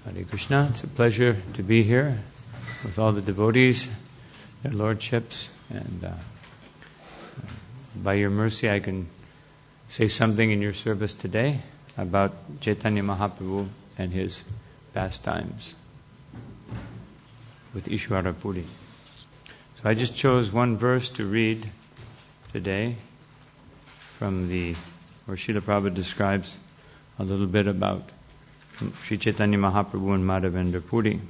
Hare Krishna. It's a pleasure to be here with all the devotees, their lordships, and by your mercy I can say something in your service today about Chaitanya Mahaprabhu and his pastimes with IsvaraPuri. So I just chose one verse to read today from where Srila Prabhupada describes a little bit about Sri Chaitanya Mahaprabhu and Madhavendra Puri.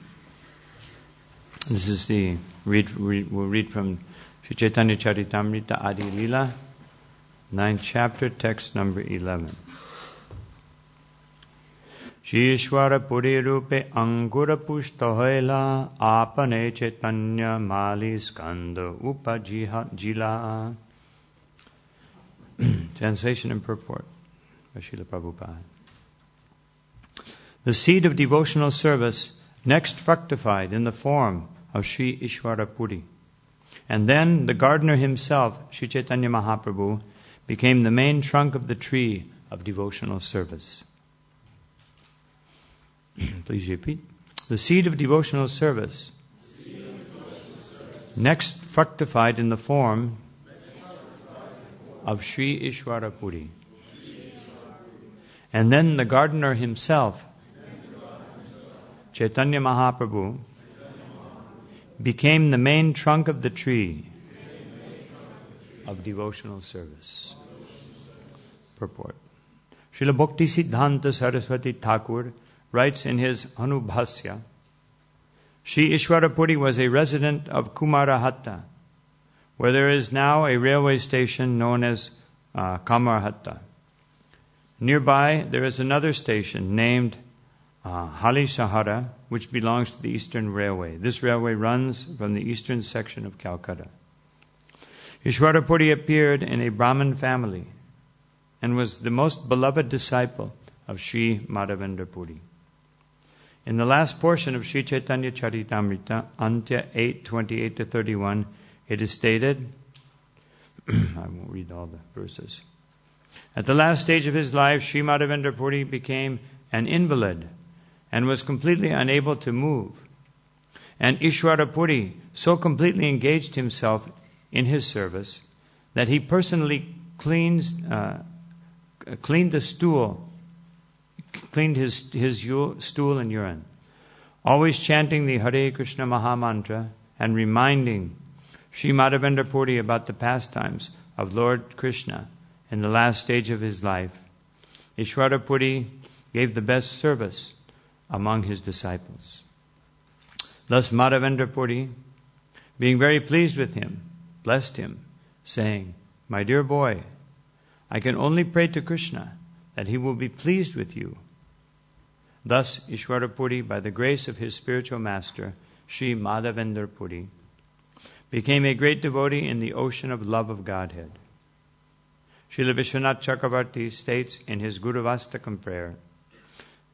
This is we'll read from Sri Chaitanya Charitamrita Adi Lila, 9th chapter, text number 11. Shri IsvaraPuri rupe angura pushta hoila apane Chaitanya mali skanda upajila. Translation and purport by Srila Prabhupada. The seed of devotional service next fructified in the form of Sri IsvaraPuri. And then the gardener himself, Sri Chaitanya Mahaprabhu, became the main trunk of the tree of devotional service. Please repeat. The seed of devotional service next fructified in the form of Sri IsvaraPuri. And then the gardener himself, Chaitanya Mahaprabhu, became the main trunk of the tree of devotional service. Purport. Srila Bhakti Siddhanta Saraswati Thakur writes in his Anubhasya, Sri IsvaraPuri was a resident of Kumarahatta, where there is now a railway station known as Kamarhatta. Nearby there is another station named Hali Sahara, which belongs to the Eastern Railway. This railway runs from the eastern section of Calcutta. IsvaraPuri appeared in a Brahmin family and was the most beloved disciple of Sri Madhavendra Puri. In the last portion of Sri Chaitanya Charitamrita, Antya 8:28-31, it is stated, I won't read all the verses. At the last stage of his life, Sri Madhavendra Puri became an invalid and was completely unable to move. And IsvaraPuri so completely engaged himself in his service that he personally cleaned his stool and urine, always chanting the Hare Krishna Maha Mantra and reminding Sri Madhavendra Puri about the pastimes of Lord Krishna in the last stage of his life. IsvaraPuri gave the best service among his disciples. Thus Madhavendra Puri, being very pleased with him, blessed him, saying, "My dear boy, I can only pray to Krishna that he will be pleased with you." Thus IsvaraPuri, by the grace of his spiritual master, Sri Madhavendra Puri, became a great devotee in the ocean of love of Godhead. Srila Vishwanath Chakravarti states in his Guruvastakam prayer,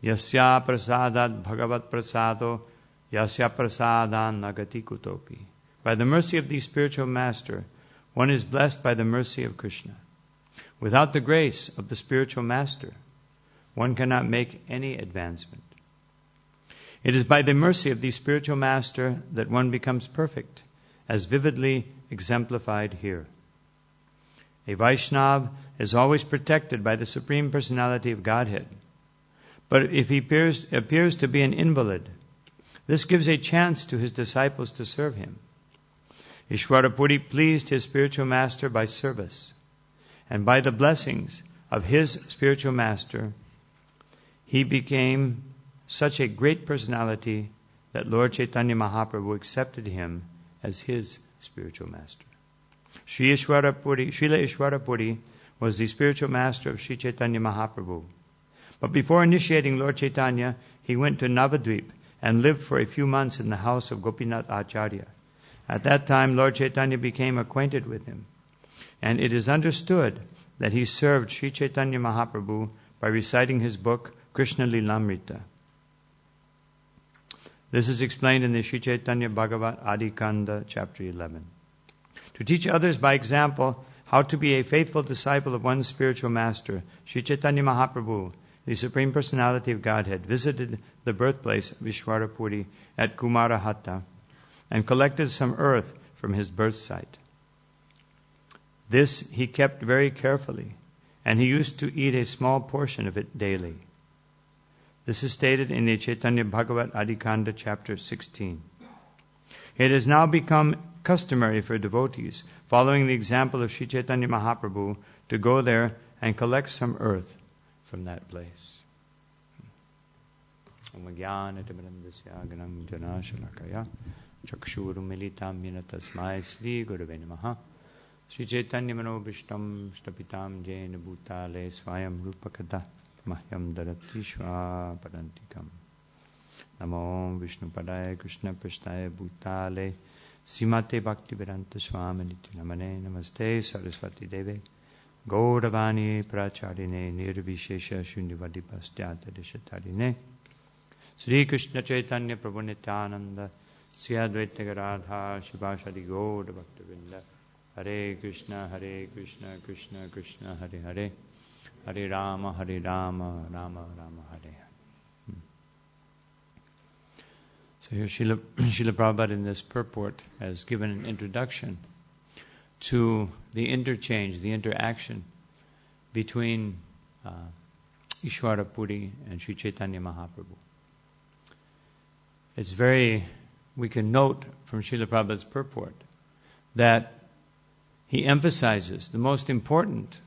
Yasya prasadat bhagavat prasado, yasya prasadan nagati kutopi. By the mercy of the spiritual master, one is blessed by the mercy of Krishna. Without the grace of the spiritual master, one cannot make any advancement. It is by the mercy of the spiritual master that one becomes perfect, as vividly exemplified here. A Vaishnav is always protected by the Supreme Personality of Godhead. But if he appears to be an invalid, this gives a chance to his disciples to serve him. IsvaraPuri pleased his spiritual master by service, and by the blessings of his spiritual master, he became such a great personality that Lord Chaitanya Mahaprabhu accepted him as his spiritual master. Srila IsvaraPuri was the spiritual master of Sri Chaitanya Mahaprabhu. But before initiating Lord Chaitanya, he went to Navadvip and lived for a few months in the house of Gopinath Acharya. At that time, Lord Chaitanya became acquainted with him. And it is understood that he served Sri Chaitanya Mahaprabhu by reciting his book, Krishna Lilamrita. This is explained in the Sri Chaitanya Bhagavat Adi Kanda, chapter 11. To teach others by example how to be a faithful disciple of one's spiritual master, Sri Chaitanya Mahaprabhu the Supreme Personality of Godhead visited the birthplace of IsvaraPuri at Kumarahatta and collected some earth from his birth site. This he kept very carefully, and he used to eat a small portion of it daily. This is stated in the Chaitanya Bhagavat Adikanda chapter 16. It has now become customary for devotees, following the example of Sri Chaitanya Mahaprabhu, to go there and collect some earth from that place. Sri Chaitanya Manobhishtam Stapitam Jaina Bhutale Swayam Rupakada Mahyam Darati Shva Padantikam Namo Vishnu Padaya Krishna Prasthaya Bhutale Simate Bhaktivedanta Swami Namane Namaste Saraswati Deve Gauravani Pracharine Nirvishesha Shunyavadi Pastyata Deshatarine Sri Krishna Chaitanya Prabhu Nityananda Sri Advaita Garadha Shivashadi Gaura Bhaktivinda Hare Krishna, Krishna Krishna, Hare Hare, Hare Rama, Rama Rama, Hare Hare. So here Srila Prabhupada in this purport has given an introduction to the interchange, the interaction between IsvaraPuri and Sri Chaitanya Mahaprabhu. We can note from Srila Prabhupada's purport that he emphasizes the most important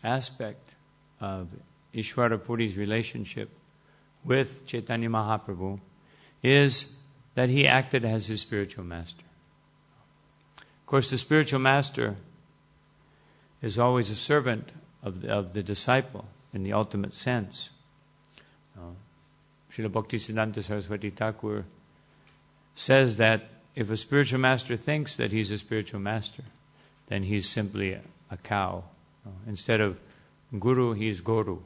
aspect of IsvaraPuri's relationship with Chaitanya Mahaprabhu is that he acted as his spiritual master. Of course, the spiritual master is always a servant of the disciple in the ultimate sense. Srila Bhaktisiddhanta Saraswati Thakur says that if a spiritual master thinks that he's a spiritual master, then he's simply a cow. Instead of guru, he's goru.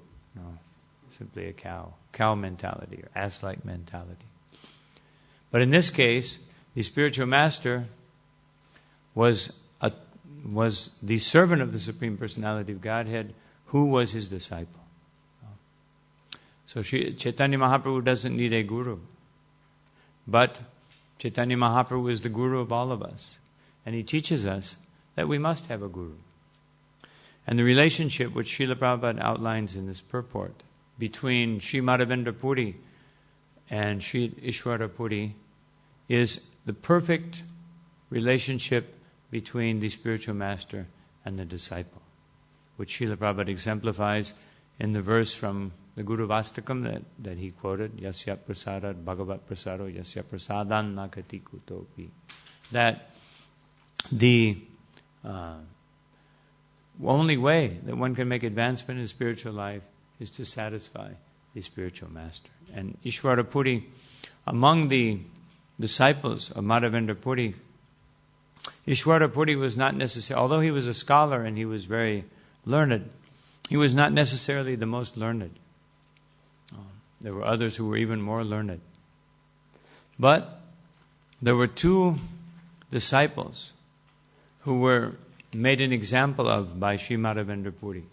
Simply a cow. Cow mentality or ass-like mentality. But in this case, the spiritual master was the servant of the Supreme Personality of Godhead who was his disciple. So Chaitanya Mahaprabhu doesn't need a guru. But Chaitanya Mahaprabhu is the guru of all of us. And he teaches us that we must have a guru. And the relationship which Srila Prabhupada outlines in this purport between Sri Madhavendra Puri and Sri IsvaraPuri is the perfect relationship between the spiritual master and the disciple, which Srila Prabhupada exemplifies in the verse from the Guru Vastakam that he quoted, Yasya Prasadat Bhagavat Prasaro Yasya Prasadan Nakati Kutopi. That the only way that one can make advancement in spiritual life is to satisfy the spiritual master. And IsvaraPuri, among the disciples of Madhavendra Puri, IsvaraPuri was not necessarily, although he was a scholar and he was very learned, he was not necessarily the most learned. There were others who were even more learned. But there were two disciples who were made an example of by Sri Madhavendra Puri.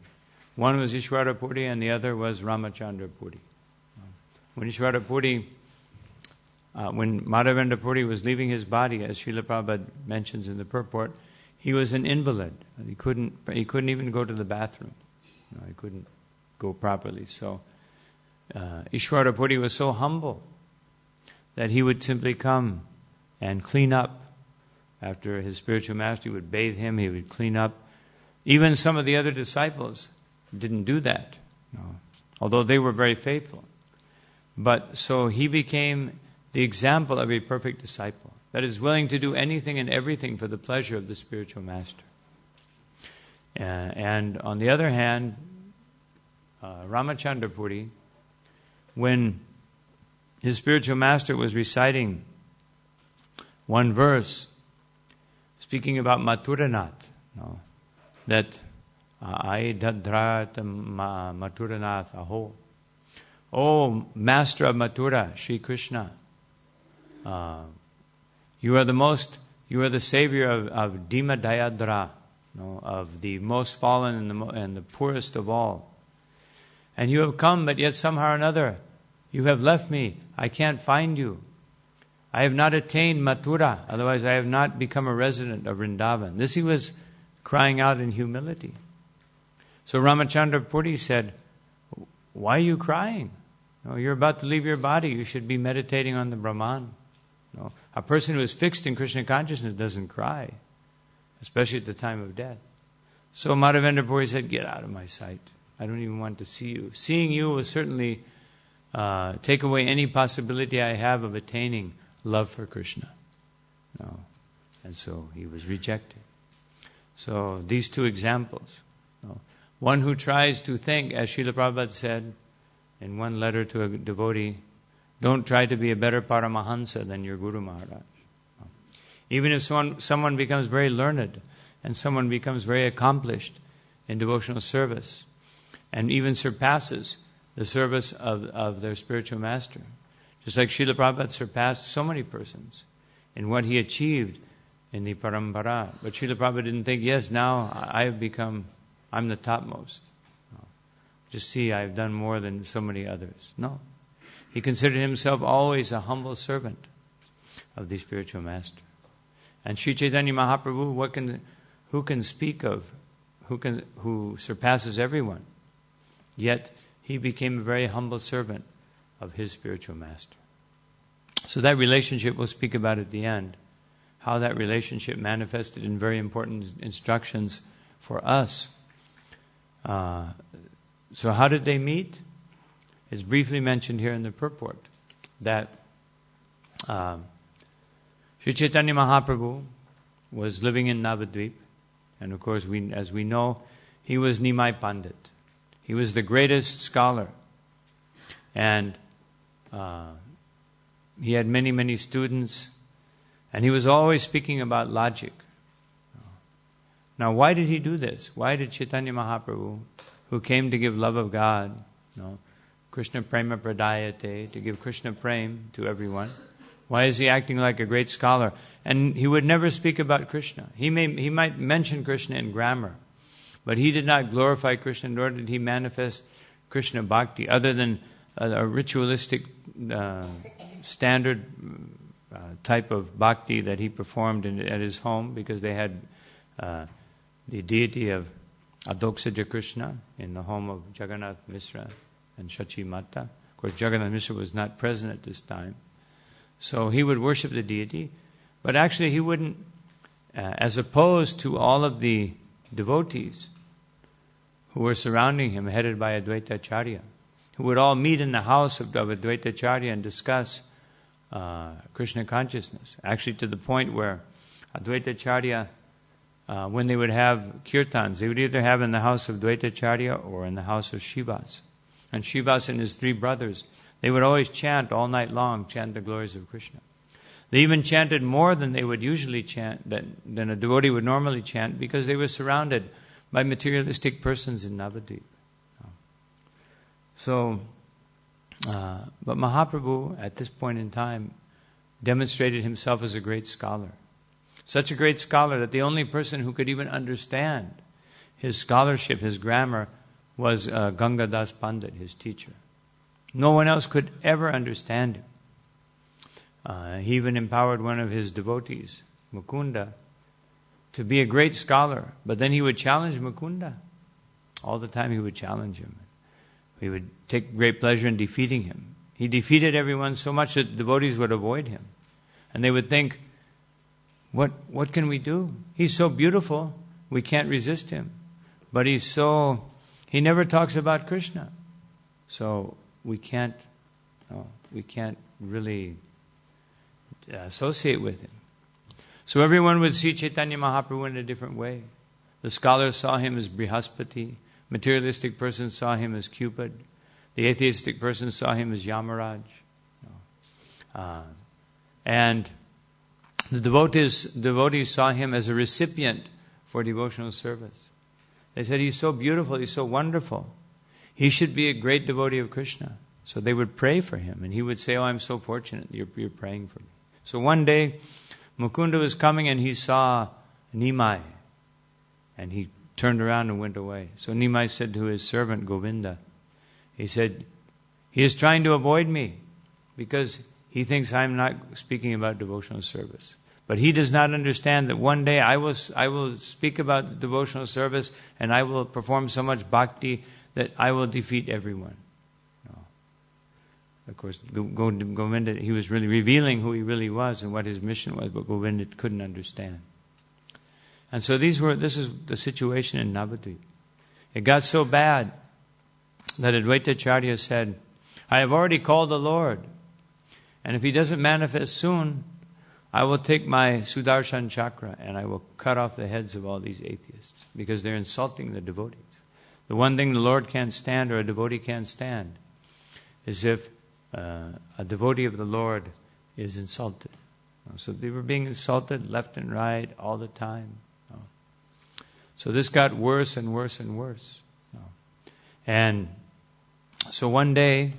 One was IsvaraPuri and the other was Ramachandra Puri. When Madhavendra Puri was leaving his body, as Srila Prabhupada mentions in the purport, he was an invalid. He couldn't even go to the bathroom. He couldn't go properly. So IsvaraPuri was so humble that he would simply come and clean up. After his spiritual master, he would bathe him, he would clean up. Even some of the other disciples didn't do that, although they were very faithful. But so he became the example of a perfect disciple that is willing to do anything and everything for the pleasure of the spiritual master. And on the other hand, Ramachandra Puri, when his spiritual master was reciting one verse, speaking about Mathuranath, that I dadrat Mathuranath aho. Oh, Master of Mathura, Sri Krishna, you are the savior of Dima Dayadra, of the most fallen and the poorest of all. And you have come, but yet somehow or another, you have left me. I can't find you. I have not attained Mathura, otherwise I have not become a resident of Vrindavan. This he was crying out in humility. So Ramachandra Puri said, why are you crying? No, you're about to leave your body. You should be meditating on the Brahman. No, a person who is fixed in Krishna consciousness doesn't cry, especially at the time of death. So Madhavendra Puri said, get out of my sight. I don't even want to see you. Seeing you will certainly take away any possibility I have of attaining love for Krishna. No. And so he was rejected. So these two examples. No. One who tries to think, as Srila Prabhupada said in one letter to a devotee, don't try to be a better Paramahansa than your Guru Maharaj. No. Even if someone becomes very learned and someone becomes very accomplished in devotional service and even surpasses the service of their spiritual master, just like Srila Prabhupada surpassed so many persons in what he achieved in the parampara. But Srila Prabhupada didn't think, yes, now I'm the topmost. No. Just see, I've done more than so many others. No. He considered himself always a humble servant of the spiritual master. And Sri Chaitanya Mahaprabhu, who can speak of, who surpasses everyone? Yet he became a very humble servant of his spiritual master. So that relationship we'll speak about at the end, how that relationship manifested in very important instructions for us. So how did they meet? It's briefly mentioned here in the purport that Sri Chaitanya Mahaprabhu was living in Navadvip, and of course, as we know, he was Nimai Pandit. He was the greatest scholar, and he had many, many students, and he was always speaking about logic. Now, why did he do this? Why did Chaitanya Mahaprabhu, who came to give love of God, Krishna Prema Pradayate, to give Krishna Prem to everyone, why is he acting like a great scholar? And he would never speak about Krishna. He might mention Krishna in grammar, but he did not glorify Krishna, nor did he manifest Krishna Bhakti, other than a ritualistic standard type of bhakti that he performed at his home, because they had the deity of Adoksaja Krishna in the home of Jagannath Mishra and Shachi Mata. Of course, Jagannath Mishra was not present at this time. So he would worship the deity, but actually he wouldn't, as opposed to all of the devotees who were surrounding him, headed by Advaita Acharya, who would all meet in the house of Advaita Acharya and discuss Krishna consciousness. Actually, to the point where Advaita Acharya, when they would have kirtans, they would either have in the house of Advaita Acharya or in the house of Shivas. And Shivas and his three brothers, they would always chant all night long, chant the glories of Krishna. They even chanted more than they would usually chant, than a devotee would normally chant, because they were surrounded by materialistic persons in Navadvip. So, but Mahaprabhu, at this point in time, demonstrated himself as a great scholar. Such a great scholar that the only person who could even understand his scholarship, his grammar, was Gangadas Pandit, his teacher. No one else could ever understand him. He even empowered one of his devotees, Mukunda, to be a great scholar. But then he would challenge Mukunda. All the time he would challenge him. He would take great pleasure in defeating him. He defeated everyone so much that devotees would avoid him. And they would think, what can we do? He's so beautiful, we can't resist him. But he never talks about Krishna. So we can't really associate with him. So everyone would see Chaitanya Mahaprabhu in a different way. The scholars saw him as Brihaspati. Materialistic persons saw him as Cupid. The atheistic persons saw him as Yamaraj. And the devotees saw him as a recipient for devotional service. They said, he's so beautiful, he's so wonderful. He should be a great devotee of Krishna. So they would pray for him, and he would say, I'm so fortunate you're praying for me. So one day, Mukunda was coming and he saw Nimai, and he turned around and went away. So Nimai said to his servant Govinda, He said, he is trying to avoid me because he thinks I'm not speaking about devotional service. But he does not understand that one day I will speak about devotional service and I will perform so much bhakti that I will defeat everyone. No. Of course, Govinda, he was really revealing who he really was and what his mission was, but Govinda couldn't understand. And so this is the situation in Navadvip. It got so bad that Advaitacharya said, I have already called the Lord, and if he doesn't manifest soon, I will take my Sudarshan chakra and I will cut off the heads of all these atheists because they're insulting the devotees. The one thing the Lord can't stand or a devotee can't stand is if a devotee of the Lord is insulted. So they were being insulted left and right all the time. So this got worse and worse and worse. And so one day,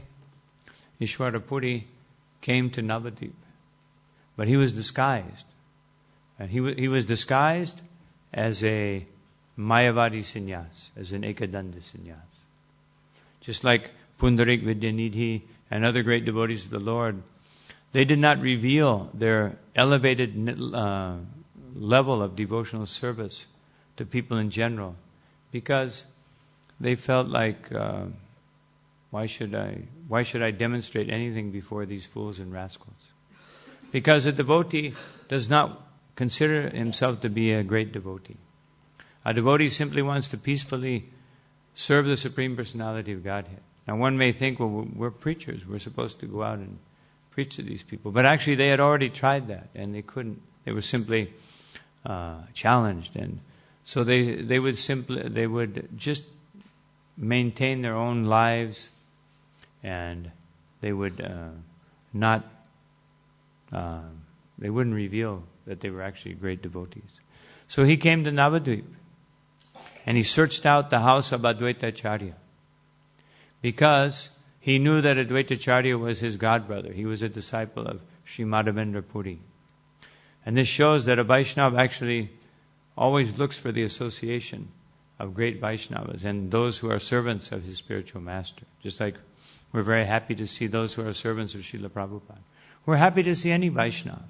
IsvaraPuri came to Navadvip. But he was disguised. And he was disguised as a Mayavadi sannyas, as an Ekadanda sannyas. Just like Pundarik Vidyanidhi and other great devotees of the Lord, they did not reveal their elevated level of devotional service to people in general because they felt like, why should I demonstrate anything before these fools and rascals? Because a devotee does not consider himself to be a great devotee. A devotee simply wants to peacefully serve the Supreme Personality of Godhead. Now one may think, well, we're preachers. We're supposed to go out and preach to these people. But actually they had already tried that and they couldn't. They were simply challenged. And so they would just maintain their own lives and they would they wouldn't reveal that they were actually great devotees. So he came to Navadvip and he searched out the house of Advaitacharya because he knew that Advaitacharya was his godbrother. He was a disciple of Sri Madhavendra Puri. And this shows that a Vaishnava actually always looks for the association of great Vaishnavas and those who are servants of his spiritual master. Just like we're very happy to see those who are servants of Srila Prabhupada. We're happy to see any Vaishnava.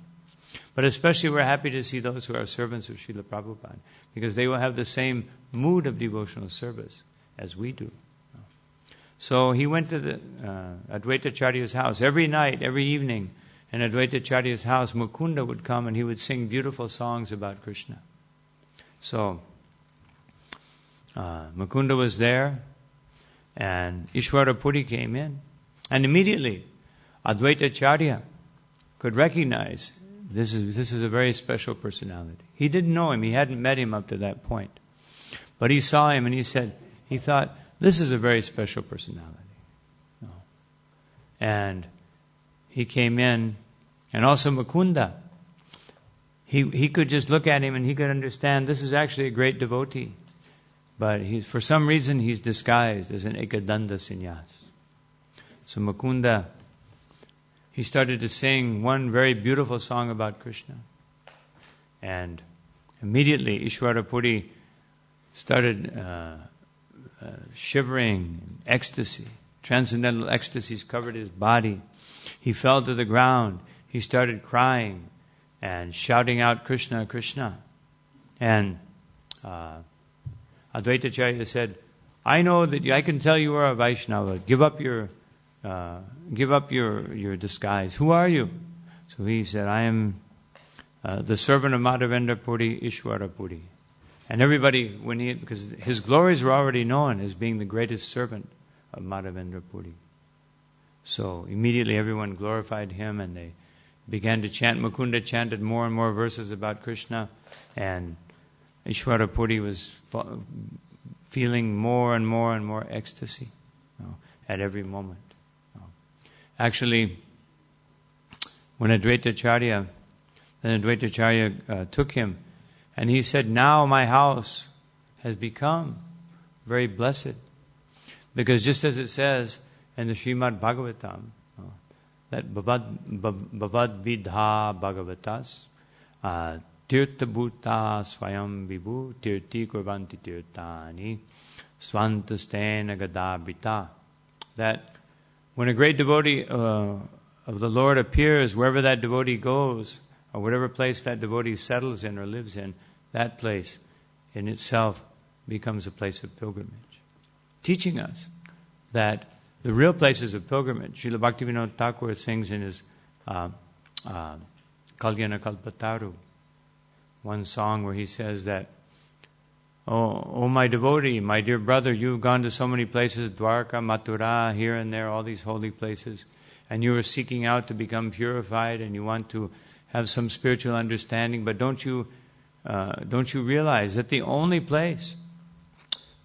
But especially we're happy to see those who are servants of Srila Prabhupada because they will have the same mood of devotional service as we do. So he went to the Advaitacharya's house. Every night, every evening, in Advaitacharya's house, Mukunda would come and he would sing beautiful songs about Krishna. So Mukunda was there and IsvaraPuri came in. And immediately Advaitacharya could recognize this is a very special personality. He didn't know him. He hadn't met him up to that point. But he saw him and he thought, this is a very special personality. And he came in, and also Mukunda. He could just look at him and he could understand this is actually a great devotee. But for some reason he's disguised as an Ekadanda sannyas. So Mukunda, he started to sing one very beautiful song about Krishna. And immediately IsvaraPuri started shivering in ecstasy. Transcendental ecstasies covered his body. He fell to the ground. He started crying and shouting out, Krishna, Krishna. And Advaitacharya said, I know that I can tell you are a Vaishnava. Give up your disguise. Who are you? So he said, I am the servant of Madhavendra Puri, IsvaraPuri. And everybody, because his glories were already known as being the greatest servant of Madhavendra Puri. So immediately everyone glorified him and they began to chant. Mukunda chanted more and more verses about Krishna, and IsvaraPuri was feeling more and more and more ecstasy at every moment. Actually, when Advaitacharya took him, and he said, now my house has become very blessed. Because just as it says in the Srimad Bhagavatam, that Bhavad Vidha Bhagavatas, Tirtha Bhuta Swayam Vibhu Tirti Kurvanti Tirtani Swantastena Gadabhita that when a great devotee of the Lord appears, wherever that devotee goes, or whatever place that devotee settles in or lives in, that place in itself becomes a place of pilgrimage. Teaching us that the real places of pilgrimage, Srila Bhaktivinoda Thakur sings in his Kalyana Kalpataru, one song where he says that, Oh my devotee, my dear brother, you've gone to so many places, Dwarka, Mathura, here and there, all these holy places, and you are seeking out to become purified and you want to have some spiritual understanding, but don't you realize that the only place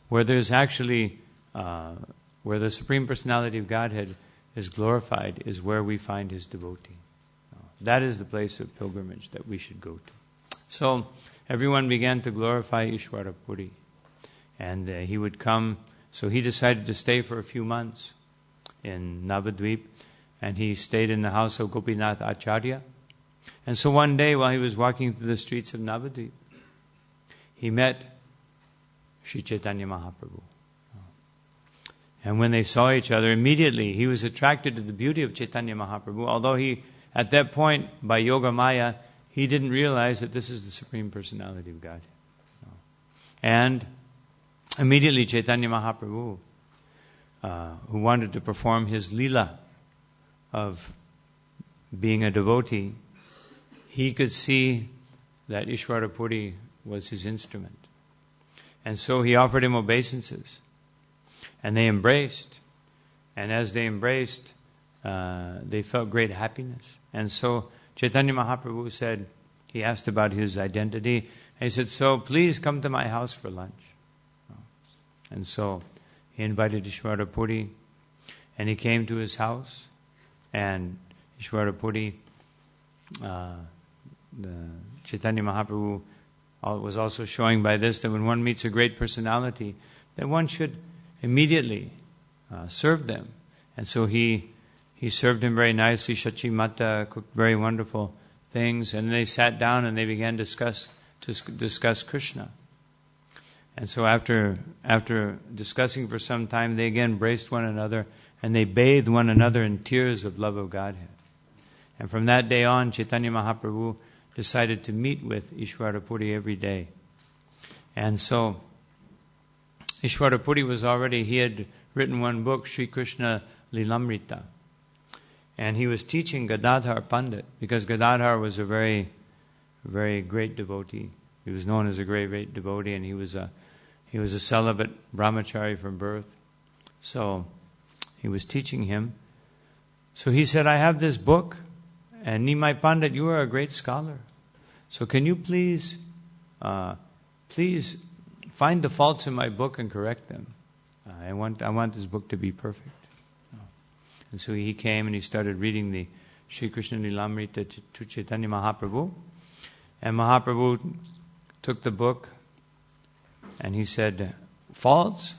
where there's actually, where the Supreme Personality of Godhead is glorified is where we find His devotee. That is the place of pilgrimage that we should go to. So, everyone began to glorify IsvaraPuri. And he would come, so he decided to stay for a few months in Navadvip, and he stayed in the house of Gopinath Acharya. And so one day while he was walking through the streets of Navadvip, he met Sri Chaitanya Mahaprabhu. And when they saw each other, immediately he was attracted to the beauty of Chaitanya Mahaprabhu, although he, at that point, by Yoga Maya, he didn't realize that this is the Supreme Personality of God. And immediately Chaitanya Mahaprabhu, who wanted to perform his Lila of being a devotee, he could see that IsvaraPuri was his instrument. And so he offered him obeisances. And they embraced. And as they embraced, they felt great happiness. And so Chaitanya Mahaprabhu said, he asked about his identity, and he said, so please come to my house for lunch. And so he invited IsvaraPuri, and he came to his house, and IsvaraPuri, the Chaitanya Mahaprabhu was also showing by this that when one meets a great personality, that one should immediately serve them. And so he served him very nicely. Shachi Mata cooked very wonderful things, and they sat down and they began to discuss Krishna. And so after discussing for some time, they again embraced one another, and they bathed one another in tears of love of Godhead. And from that day on, Chaitanya Mahaprabhu decided to meet with IsvaraPuri every day. And so IsvaraPuri he had written one book, Sri Krishna Lilamrita. And he was teaching Gadadhar Pandit, because Gadadhar was a very, very great devotee. He was known as a great devotee, and he was a celibate brahmachari from birth. So he was teaching him. So he said, I have this book, and Nimai Pandit, you are a great scholar. So can you please find the faults in my book and correct them? I want this book to be perfect. And so he came and he started reading the Sri Krishna Lilamrita to Chaitanya Mahaprabhu. And Mahaprabhu took the book and he said, faults?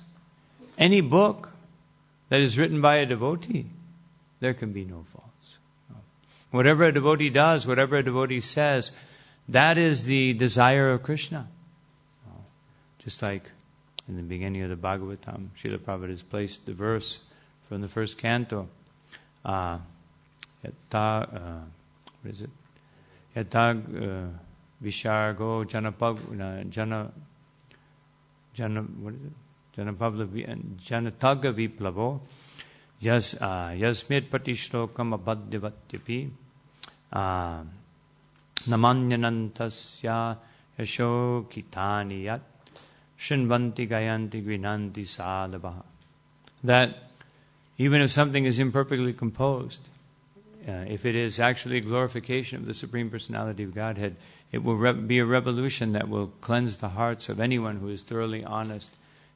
Any book that is written by a devotee, there can be no faults. Whatever a devotee does, whatever a devotee says, that is the desire of Krishna. Just like in the beginning of the Bhagavatam, Srila Prabhupada has placed the verse from the first canto. What is it? Yatag Vishargo Janataga Viplavo Yasmit Patishlokam Abadyavatyapi Namanyanantasya Yasho Kitani Yat Shinvanti Gayanti Grinanti Salabha. That even if something is imperfectly composed, if it is actually a glorification of the Supreme Personality of Godhead, it will be a revolution that will cleanse the hearts of anyone who is thoroughly honest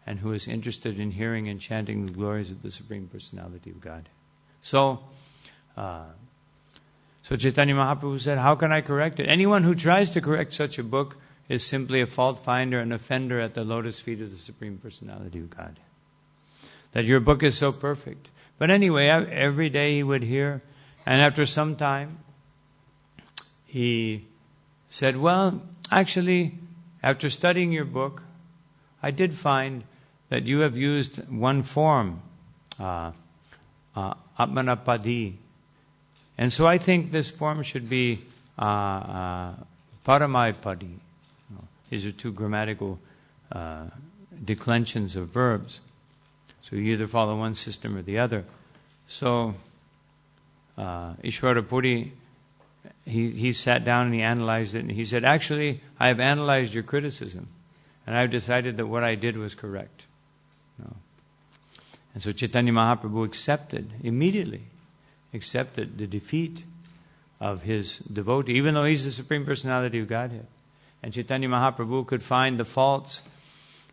and who is interested in hearing and chanting the glories of the Supreme Personality of Godhead. So Chaitanya Mahaprabhu said, how can I correct it? Anyone who tries to correct such a book is simply a fault finder, an offender at the lotus feet of the Supreme Personality of Godhead. That your book is so perfect. But anyway, every day he would hear, and after some time, he said, well, actually, after studying your book, I did find that you have used one form Atmanapadi. And so I think this form should be Paramaipadi. These are two grammatical declensions of verbs. So you either follow one system or the other. So IsvaraPuri, he sat down and he analyzed it, and he said, actually, I have analyzed your criticism, and I've decided that what I did was correct. And so Chaitanya Mahaprabhu immediately accepted the defeat of his devotee, even though he's the Supreme Personality of Godhead. And Chaitanya Mahaprabhu could find the faults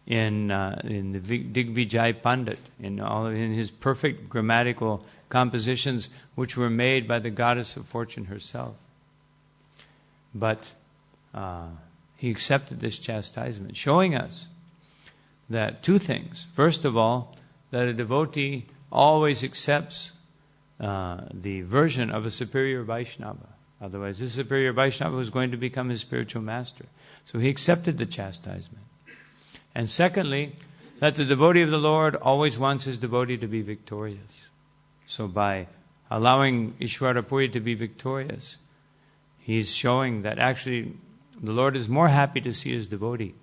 in the Digvijay Pandit, in his perfect grammatical compositions, which were made by the goddess of fortune herself. But he accepted this chastisement, showing us that two things. First of all, that a devotee always accepts the version of a superior Vaishnava. Otherwise, this superior Vaishnava was going to become his spiritual master. So he accepted the chastisement. And secondly, that the devotee of the Lord always wants his devotee to be victorious. So by allowing IsvaraPuri to be victorious, he's showing that actually the Lord is more happy to see his devotee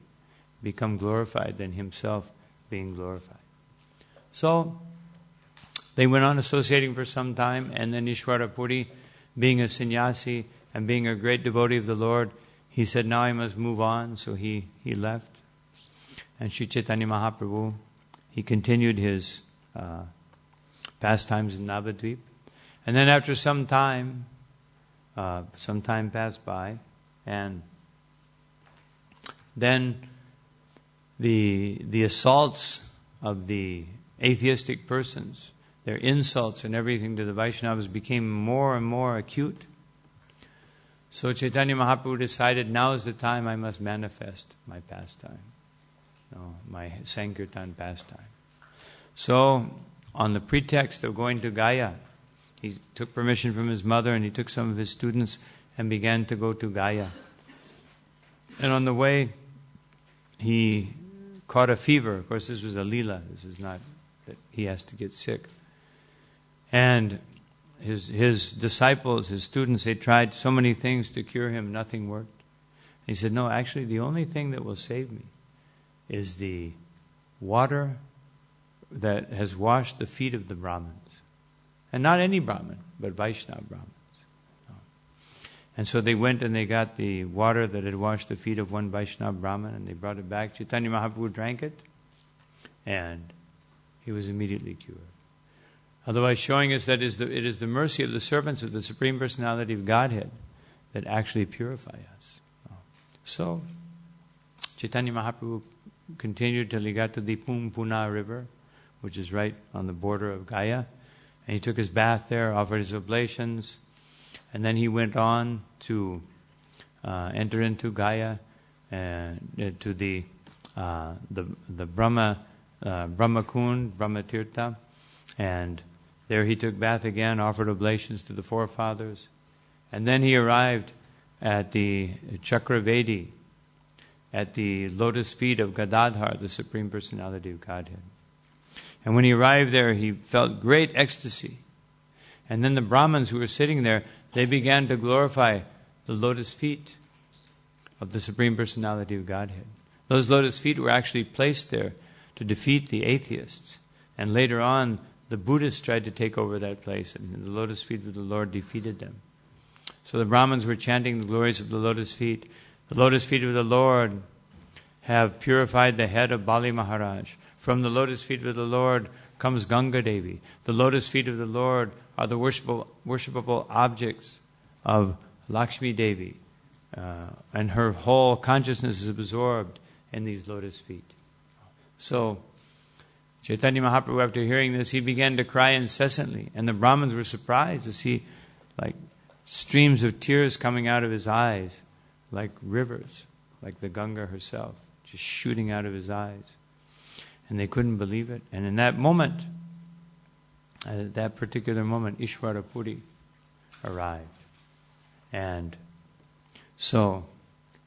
become glorified than himself being glorified. So they went on associating for some time, and then IsvaraPuri, being a sannyasi and being a great devotee of the Lord, he said, now I must move on. So he left. And Sri Chaitanya Mahaprabhu, he continued his pastimes in Navadvip. And then after some time passed by, and then the assaults of the atheistic persons, their insults and everything to the Vaishnavas became more and more acute. So Chaitanya Mahaprabhu decided, now is the time I must manifest my pastime, my Sankirtan pastime. So, on the pretext of going to Gaya, he took permission from his mother and he took some of his students and began to go to Gaya. And on the way, he caught a fever. Of course, this was a Lila. This is not that he has to get sick. And his disciples, his students, they tried so many things to cure him. Nothing worked. He said, no, actually, the only thing that will save me is the water that has washed the feet of the Brahmins. And not any Brahmin, but Vaishnava Brahmins. And so they went and they got the water that had washed the feet of one Vaishnava Brahmin, and they brought it back. Chaitanya Mahaprabhu drank it, and he was immediately cured. Otherwise, showing us that it is the mercy of the servants of the Supreme Personality of Godhead that actually purify us. So, Chaitanya Mahaprabhu continued till he got to the Puna River, which is right on the border of Gaya. And he took his bath there, offered his oblations, and then he went on to enter into Gaya and to the Brahma Kund, Brahma Tirtha, and there he took bath again, offered oblations to the forefathers, and then he arrived at the Chakravedi, at the lotus feet of Gadadhar, the Supreme Personality of Godhead. And when he arrived there, he felt great ecstasy. And then the Brahmins who were sitting there, they began to glorify the lotus feet of the Supreme Personality of Godhead. Those lotus feet were actually placed there to defeat the atheists. And later on, the Buddhists tried to take over that place, and the lotus feet of the Lord defeated them. So the Brahmins were chanting the glories of the lotus feet. The lotus feet of the Lord have purified the head of Bali Maharaj. From the lotus feet of the Lord comes Ganga Devi. The lotus feet of the Lord are the worshipable objects of Lakshmi Devi. And her whole consciousness is absorbed in these lotus feet. So, Chaitanya Mahaprabhu, after hearing this, he began to cry incessantly. And the Brahmins were surprised to see like streams of tears coming out of his eyes, like rivers, like the Ganga herself, just shooting out of his eyes. And they couldn't believe it. And in that moment, at that particular moment, IsvaraPuri arrived. And so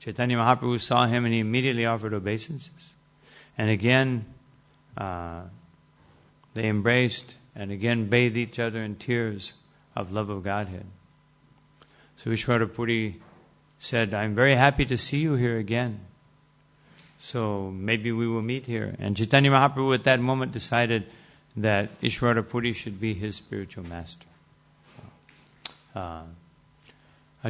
Chaitanya Mahaprabhu saw him and he immediately offered obeisances. And again, they embraced and again bathe each other in tears of love of Godhead. So IsvaraPuri said, I'm very happy to see you here again. So maybe we will meet here. And Chaitanya Mahaprabhu at that moment decided that IsvaraPuri should be his spiritual master.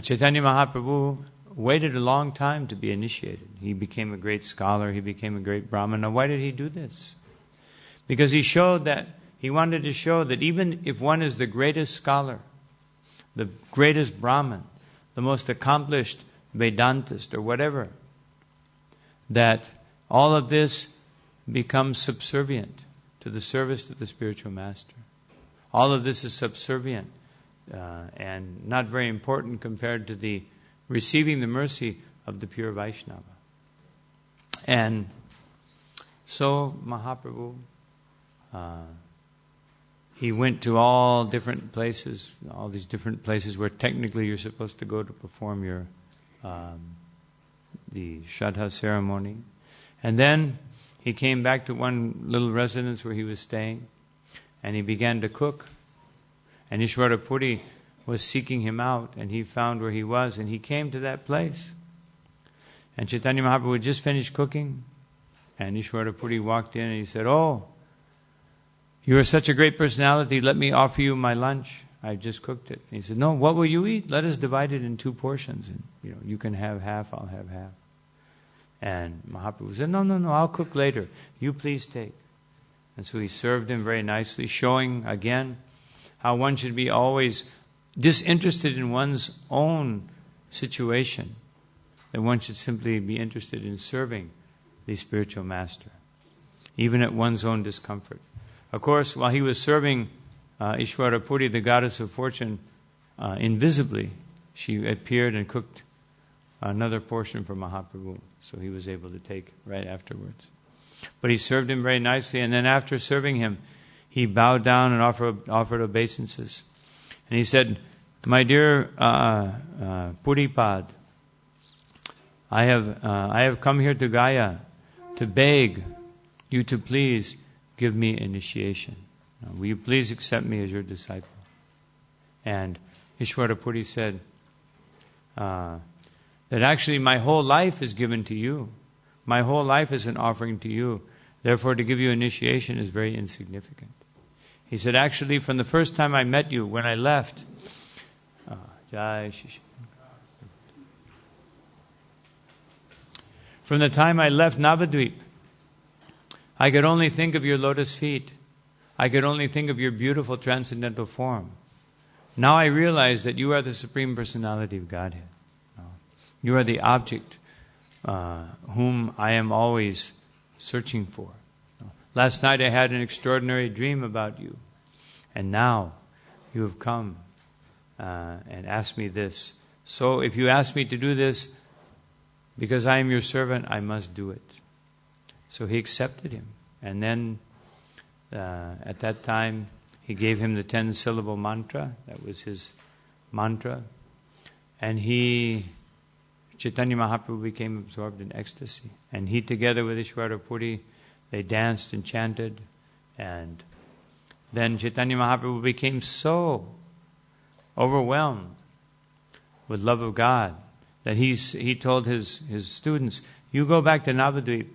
Chaitanya Mahaprabhu waited a long time to be initiated. He became a great scholar, he became a great Brahmana. Why did he do this? Because he wanted to show that even if one is the greatest scholar, the greatest Brahman, the most accomplished Vedantist or whatever, that all of this becomes subservient to the service of the spiritual master. All of this is subservient and not very important compared to the receiving the mercy of the pure Vaishnava. And so Mahaprabhu, he went to all different places, all these different places where technically you're supposed to go to perform your the Shraddha ceremony. And then he came back to one little residence where he was staying, and he began to cook. And IsvaraPuri was seeking him out, and he found where he was, and he came to that place. And Chaitanya Mahaprabhu had just finished cooking, and IsvaraPuri walked in and he said, "Oh, you are such a great personality, let me offer you my lunch. I've just cooked it." And he said, "No, what will you eat? Let us divide it in 2 portions. And you can have half, I'll have half." And Mahaprabhu said, No, I'll cook later. You please take. And so he served him very nicely, showing again how one should be always disinterested in one's own situation, that one should simply be interested in serving the spiritual master, even at one's own discomfort. Of course, while he was serving IsvaraPuri, the goddess of fortune, invisibly, she appeared and cooked another portion for Mahaprabhu, so he was able to take right afterwards. But he served him very nicely, and then after serving him, he bowed down and offered obeisances. And he said, "My dear Puripad, I have come here to Gaya to beg you to please give me initiation. Will you please accept me as your disciple?" And IsvaraPuri said that actually my whole life is given to you. My whole life is an offering to you. Therefore, to give you initiation is very insignificant. He said, actually, from the first time I met you, when I left, from the time I left Navadvip, I could only think of your lotus feet. I could only think of your beautiful transcendental form. Now I realize that you are the Supreme Personality of Godhead. You are the object whom I am always searching for. Last night I had an extraordinary dream about you, and now you have come and asked me this. So if you ask me to do this, because I am your servant, I must do it. So he accepted him. And then at that time, he gave him the 10-syllable mantra. That was his mantra. And Chaitanya Mahaprabhu became absorbed in ecstasy. And he, together with IsvaraPuri, they danced and chanted. And then Chaitanya Mahaprabhu became so overwhelmed with love of God that he told his students, "You go back to Navadvip.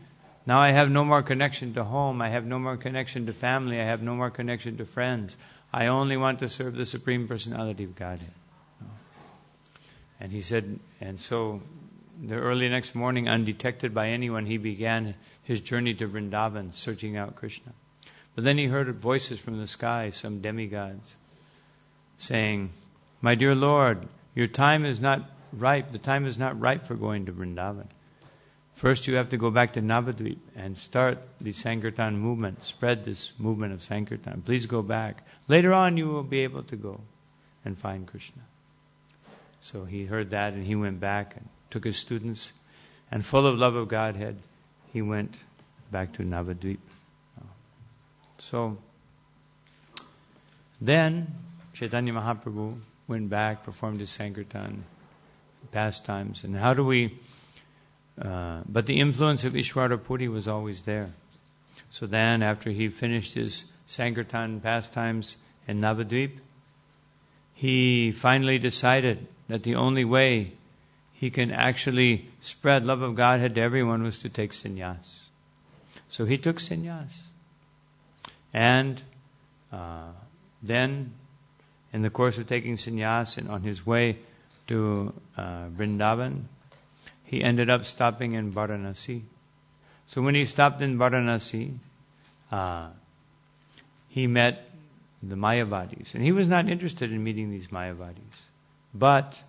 Now I have no more connection to home. I have no more connection to family. I have no more connection to friends. I only want to serve the Supreme Personality of Godhead." And he said, and so the early next morning, undetected by anyone, he began his journey to Vrindavan, searching out Krishna. But then he heard voices from the sky, some demigods, saying, "My dear Lord, your time is not ripe. The time is not ripe for going to Vrindavan. First you have to go back to Navadvip and start the Sankirtan movement, spread this movement of Sankirtan. Please go back. Later on you will be able to go and find Krishna." So he heard that and he went back and took his students, and full of love of Godhead, he went back to Navadvip. So then Chaitanya Mahaprabhu went back, performed his Sankirtan pastimes. And how do we... but the influence of IsvaraPuri was always there. So then after he finished his Sankirtan pastimes in Navadvip, he finally decided that the only way he can actually spread love of Godhead to everyone was to take sannyas. So he took sannyas. And then, in the course of taking sannyas and on his way to Vrindavan, he ended up stopping in Varanasi. So when he stopped in Varanasi, he met the Mayavadis. And he was not interested in meeting these Mayavadis. But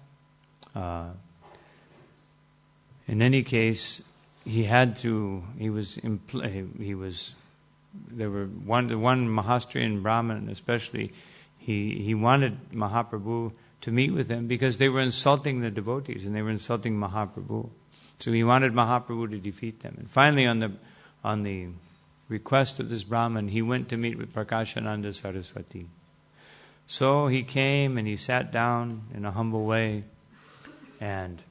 in any case, there were one Mahastrian Brahmin especially, he wanted Mahaprabhu to meet with them because they were insulting the devotees and they were insulting Mahaprabhu. So he wanted Mahaprabhu to defeat them. And finally, on the request of this Brahmin, he went to meet with Prakashananda Saraswati. So he came and he sat down in a humble way, and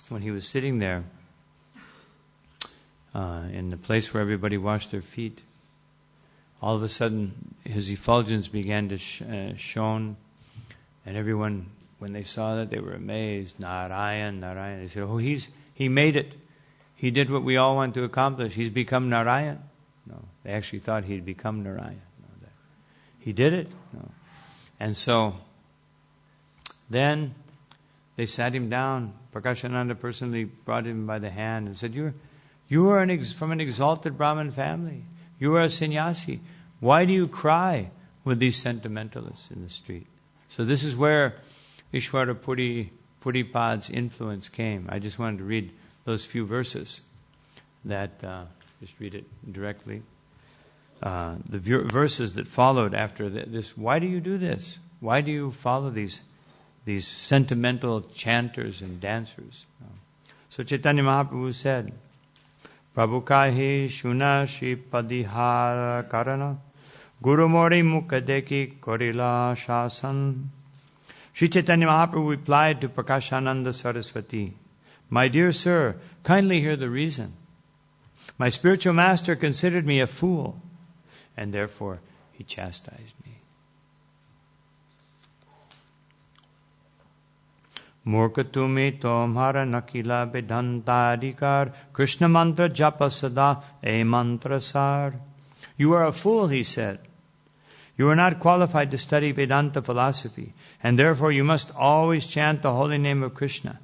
when he was sitting there in the place where everybody washed their feet, all of a sudden his effulgence began to shone, and everyone, when they saw that, they were amazed. Narayan, Narayan. They said, oh, he made it. He did what we all want to accomplish. He's become Narayan. No, they actually thought he'd become Narayan. No, he did it. No. And so then they sat him down. Prakashananda personally brought him by the hand and said, you are from an exalted Brahmin family. You are a sannyasi. Why do you cry with these sentimentalists in the street? So this is where IsvaraPuri Puripad's influence came. I just wanted to read those few verses that, just read it directly. The verses that followed after this. Why do you do this? Why do you follow these sentimental chanters and dancers? So Chaitanya Mahaprabhu said, Prabhu kahi shuna shi padihara karana Guru mori mukadeki korila shasan. Sri Chaitanya Mahaprabhu replied to Prakashananda Saraswati, my dear sir, kindly hear the reason. My spiritual master considered me a fool, and therefore he chastised me. Murka tumi tomhara nakila vedantadikar Krishna mantra japa sada e mantra sar. You are a fool, he said. You are not qualified to study Vedanta philosophy, and therefore you must always chant the holy name of Krishna.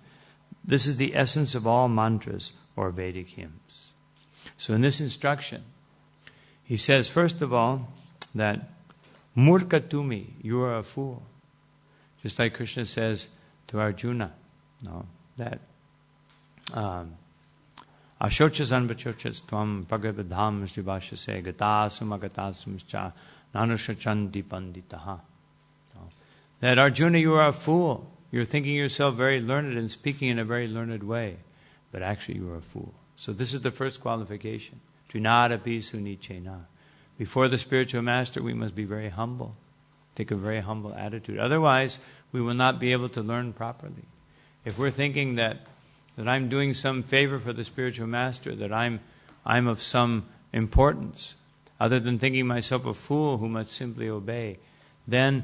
This is the essence of all mantras or Vedic hymns. So in this instruction, he says, first of all, that Murka tumi, you are a fool. Just like Krishna says to Arjuna, that Ashochas anvachochas tvam pagavadham srivashase gatasum agatasum cha nanashachanti panditaha. That Arjuna, you are a fool. You're thinking yourself very learned and speaking in a very learned way, but actually you are a fool. So this is the first qualification. Trinadapi sunichena. Before the spiritual master, we must be very humble. Take a very humble attitude. Otherwise, we will not be able to learn properly. If we're thinking that I'm doing some favor for the spiritual master, that I'm of some importance, other than thinking myself a fool who must simply obey, then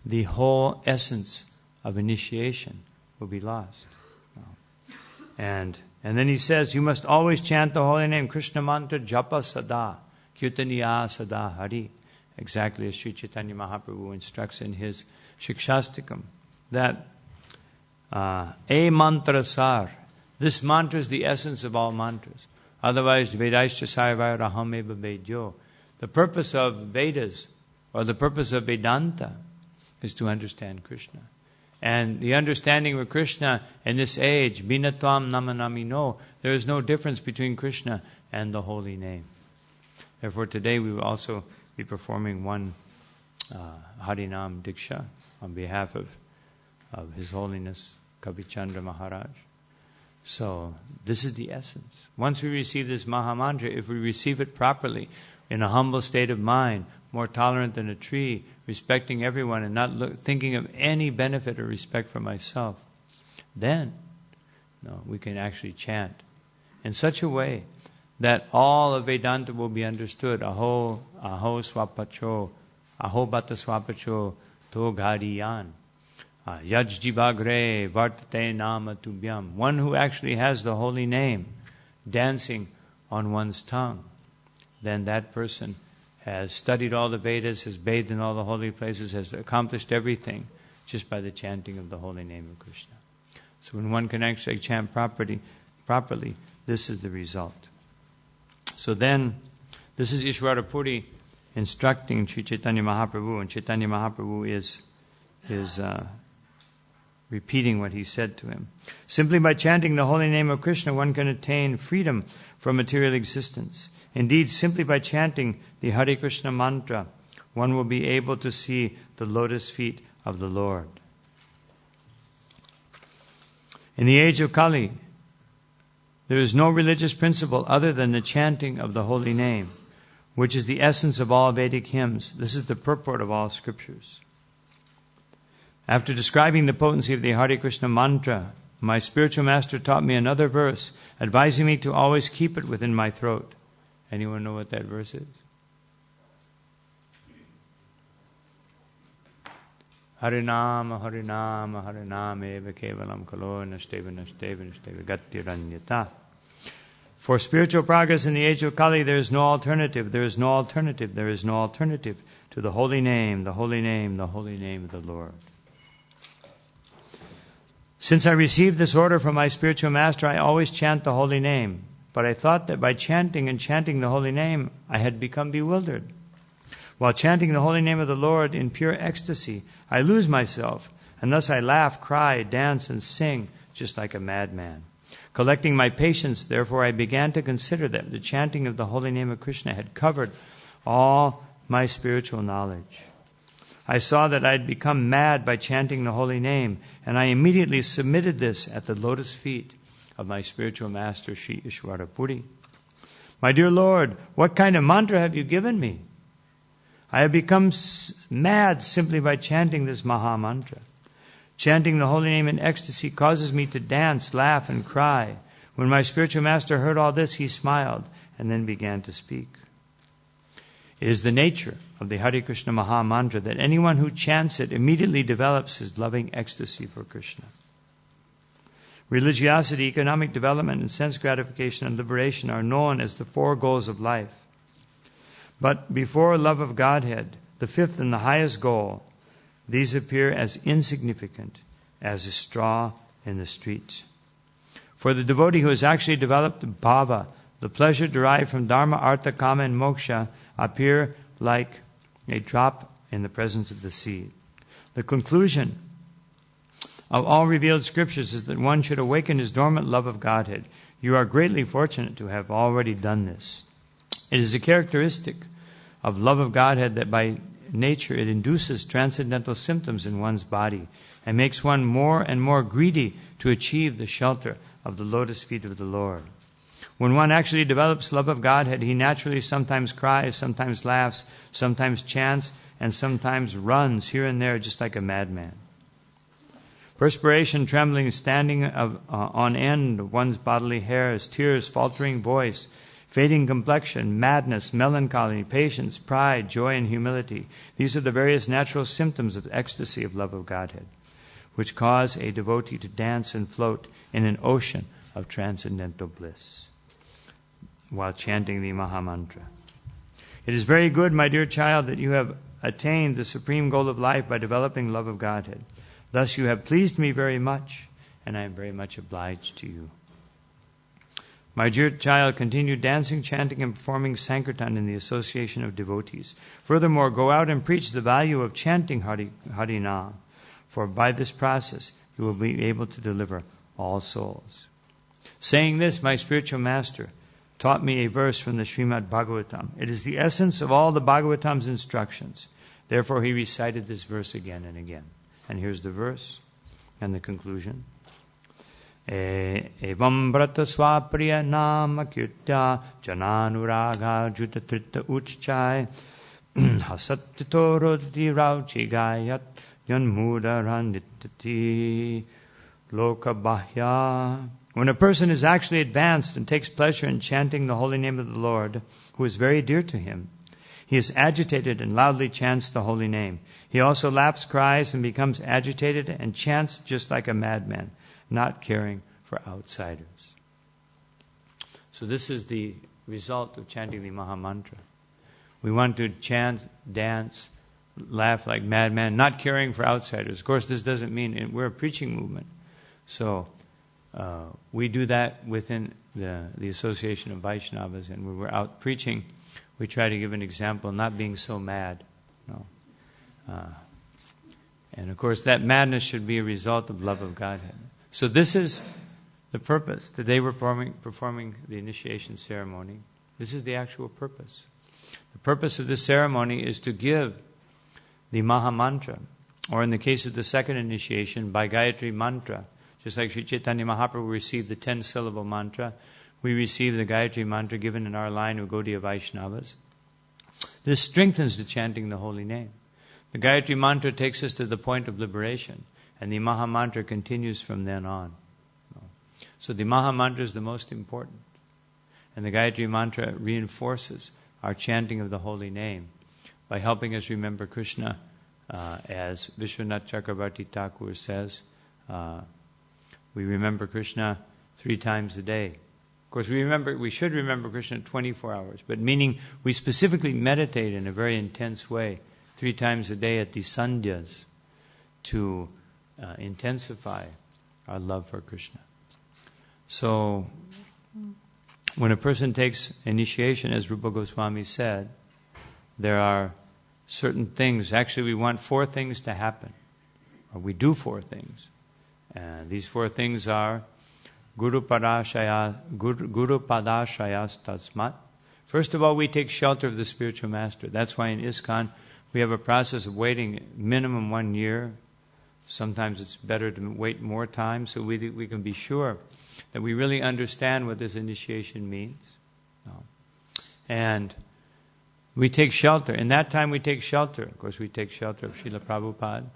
the whole essence of initiation will be lost. And then he says, you must always chant the holy name, Krishna mantra japa sada, kirtaniya sada hari. Exactly as Sri Chaitanya Mahaprabhu instructs in his Shikshastikam, that a mantra sar. This mantra is the essence of all mantras. Otherwise, Vedaischa sarvaya raham eva vedyo. The purpose of Vedas, or the purpose of Vedanta, is to understand Krishna. And the understanding of Krishna in this age, binatvam namanamino, there is no difference between Krishna and the holy name. Therefore, today we will also be performing one Harinam Diksha on behalf of His Holiness Kavichandra Maharaj. So, this is the essence. Once we receive this Mahamantra, if we receive it properly, in a humble state of mind, more tolerant than a tree, respecting everyone and not thinking of any benefit or respect for myself, then we can actually chant in such a way that all of Vedanta will be understood. Aho swapacho, aho bata swapacho, to gadiyan. Yajjivagre vartate nama tubhyam. One who actually has the holy name dancing on one's tongue, then that person has studied all the Vedas, has bathed in all the holy places, has accomplished everything just by the chanting of the holy name of Krishna. So when one can actually chant properly, this is the result. So then, this is IsvaraPuri instructing Sri Chaitanya Mahaprabhu, and Chaitanya Mahaprabhu is repeating what he said to him. Simply by chanting the holy name of Krishna, one can attain freedom from material existence. Indeed, simply by chanting the Hare Krishna mantra, one will be able to see the lotus feet of the Lord. In the age of Kali, there is no religious principle other than the chanting of the holy name, which is the essence of all Vedic hymns. This is the purport of all scriptures. After describing the potency of the Hare Krishna mantra, my spiritual master taught me another verse, advising me to always keep it within my throat. Anyone know what that verse is? Harinama, Harinama, Harinama eva kevalam kalo nashteva nashteva nashteva gatiranyata. For spiritual progress in the age of Kali, there is no alternative, there is no alternative, there is no alternative to the holy name, the holy name, the holy name of the Lord. Since I received this order from my spiritual master, I always chant the holy name. But I thought that by chanting the holy name, I had become bewildered. While chanting the holy name of the Lord in pure ecstasy, I lose myself, and thus I laugh, cry, dance, and sing just like a madman. Collecting my patience, therefore, I began to consider that the chanting of the holy name of Krishna had covered all my spiritual knowledge. I saw that I had become mad by chanting the holy name, and I immediately submitted this at the lotus feet of my spiritual master, Sri IsvaraPuri. My dear Lord, what kind of mantra have you given me? I have become mad simply by chanting this Maha Mantra. Chanting the holy name in ecstasy causes me to dance, laugh, and cry. When my spiritual master heard all this, he smiled and then began to speak. It is the nature of the Hare Krishna Maha Mantra that anyone who chants it immediately develops his loving ecstasy for Krishna. Religiosity, economic development, and sense gratification and liberation are known as the 4 goals of life. But before love of Godhead, the 5th and the highest goal, these appear as insignificant as a straw in the street. For the devotee who has actually developed bhava, the pleasure derived from dharma, artha, kama, and moksha appear like a drop in the presence of the sea. The conclusion of all revealed scriptures is that one should awaken his dormant love of Godhead. You are greatly fortunate to have already done this. It is a characteristic of love of Godhead that by nature it induces transcendental symptoms in one's body and makes one more and more greedy to achieve the shelter of the lotus feet of the Lord. When one actually develops love of Godhead, he naturally sometimes cries, sometimes laughs, sometimes chants, and sometimes runs here and there just like a madman. Perspiration, trembling, standing on end of one's bodily hairs, tears, faltering voice, fading complexion, madness, melancholy, patience, pride, joy, and humility. These are the various natural symptoms of ecstasy of love of Godhead, which cause a devotee to dance and float in an ocean of transcendental bliss while chanting the Maha Mantra. It is very good, my dear child, that you have attained the supreme goal of life by developing love of Godhead. Thus you have pleased me very much, and I am very much obliged to you. My dear child, continue dancing, chanting, and performing Sankirtan in the association of devotees. Furthermore, go out and preach the value of chanting Harinam, for by this process you will be able to deliver all souls. Saying this, my spiritual master taught me a verse from the Srimad Bhagavatam. It is the essence of all the Bhagavatam's instructions. Therefore, he recited this verse again and again. And here's the verse and the conclusion. Evam brata swapriya nama kirtya jananuraga jutatrita uchchai hasattito rodti rauchigayat yanmuda randitati lokabahya When a person is actually advanced and takes pleasure in chanting the holy name of the Lord, who is very dear to him, he is agitated and loudly chants the holy name. He also laughs, cries, and becomes agitated and chants just like a madman, not caring for outsiders. So this is the result of chanting the Maha Mantra. We want to chant, dance, laugh like madmen, not caring for outsiders. Of course, this doesn't mean we're a preaching movement. So we do that within the Association of Vaishnavas, and when we're out preaching, we try to give an example, not being so mad. No. And of course, that madness should be a result of love of Godhead. So this is the purpose. Today we're performing the initiation ceremony. This is the actual purpose. The purpose of this ceremony is to give the Maha Mantra, or in the case of the second initiation, by Gayatri Mantra. Just like Sri Chaitanya Mahaprabhu received the 10-syllable mantra, we receive the Gayatri Mantra given in our line of Gaudiya Vaishnavas. This strengthens the chanting the holy name. The Gayatri Mantra takes us to the point of liberation, and the Maha Mantra continues from then on. So the Maha Mantra is the most important, and the Gayatri Mantra reinforces our chanting of the holy name by helping us remember Krishna, as Vishwanath Chakravarti Thakur says, we remember Krishna 3 times a day. Of course, we should remember Krishna 24 hours, but meaning we specifically meditate in a very intense way 3 times a day at the sandhyas to intensify our love for Krishna. So, when a person takes initiation, as Rupa Goswami said, there are certain things. Actually, we want 4 things to happen, or we do 4 things. And these 4 things are Guru Padashayas Tasmat. First of all, we take shelter of the spiritual master. That's why in ISKCON we have a process of waiting minimum 1 year. Sometimes it's better to wait more time so we can be sure that we really understand what this initiation means. And we take shelter. In that time we take shelter. Of course, we take shelter of Srila Prabhupada.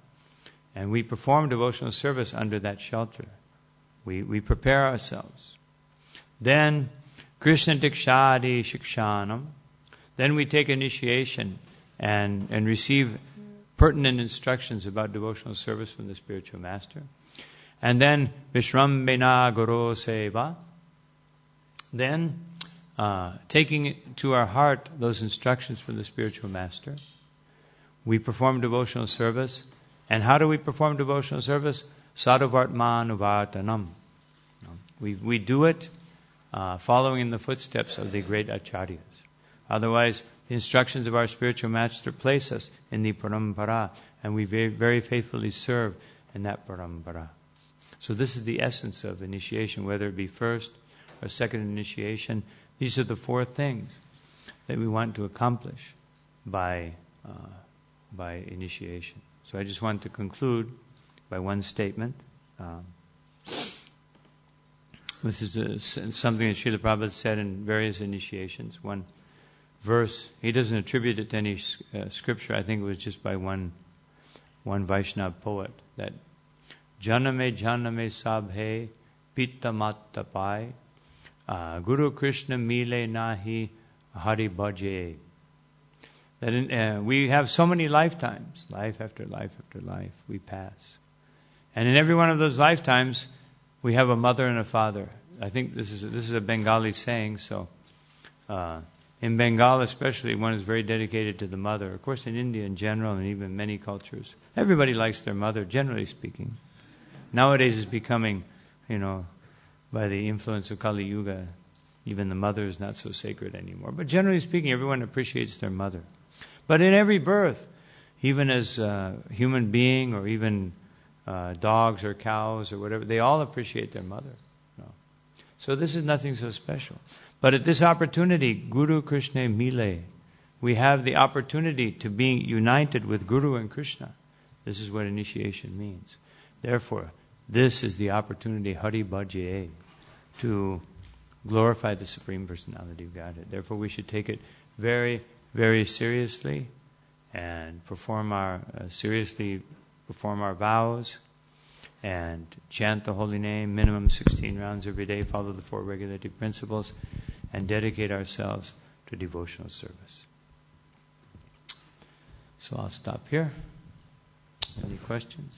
And we perform devotional service under that shelter. We prepare ourselves. Then, Krishna Dikshadi Shikshanam. Then we take initiation and receive pertinent instructions about devotional service from the spiritual master. And then, Vishrambena Guru Seva. Then, taking it to our heart those instructions from the spiritual master, we perform devotional service. And how do we perform devotional service? Sadhuvartmanuvartanam. We do it following in the footsteps of the great acharyas. Otherwise, the instructions of our spiritual master place us in the parampara, and we very, very faithfully serve in that parampara. So this is the essence of initiation, whether it be first or second initiation. These are the 4 things that we want to accomplish by initiation. So I just want to conclude by one statement. This is something that Srila Prabhupada said in various initiations. One verse, he doesn't attribute it to any scripture. I think it was just by one Vaishnava poet, that Janame Janame Sabhe Pitta Matta Pai Guru Krishna Mile Nahi Hari Bhaje. That we have so many lifetimes, life after life after life, we pass. And in every one of those lifetimes, we have a mother and a father. I think this is a Bengali saying, so in Bengal especially, one is very dedicated to the mother. Of course, in India in general, and even many cultures, everybody likes their mother, generally speaking. Nowadays it's becoming, by the influence of Kali Yuga, even the mother is not so sacred anymore. But generally speaking, everyone appreciates their mother. But in every birth, even as a human being or even dogs or cows or whatever, they all appreciate their mother. No. So this is nothing so special. But at this opportunity, Guru Krishna Mile, we have the opportunity to be united with Guru and Krishna. This is what initiation means. Therefore, this is the opportunity, Hari Bhaje, to glorify the Supreme Personality of Godhead. Therefore, we should take it very, very seriously and perform our vows and chant the holy name, minimum 16 rounds every day, follow the 4 regulative principles, and dedicate ourselves to devotional service. So I'll stop here. Any questions?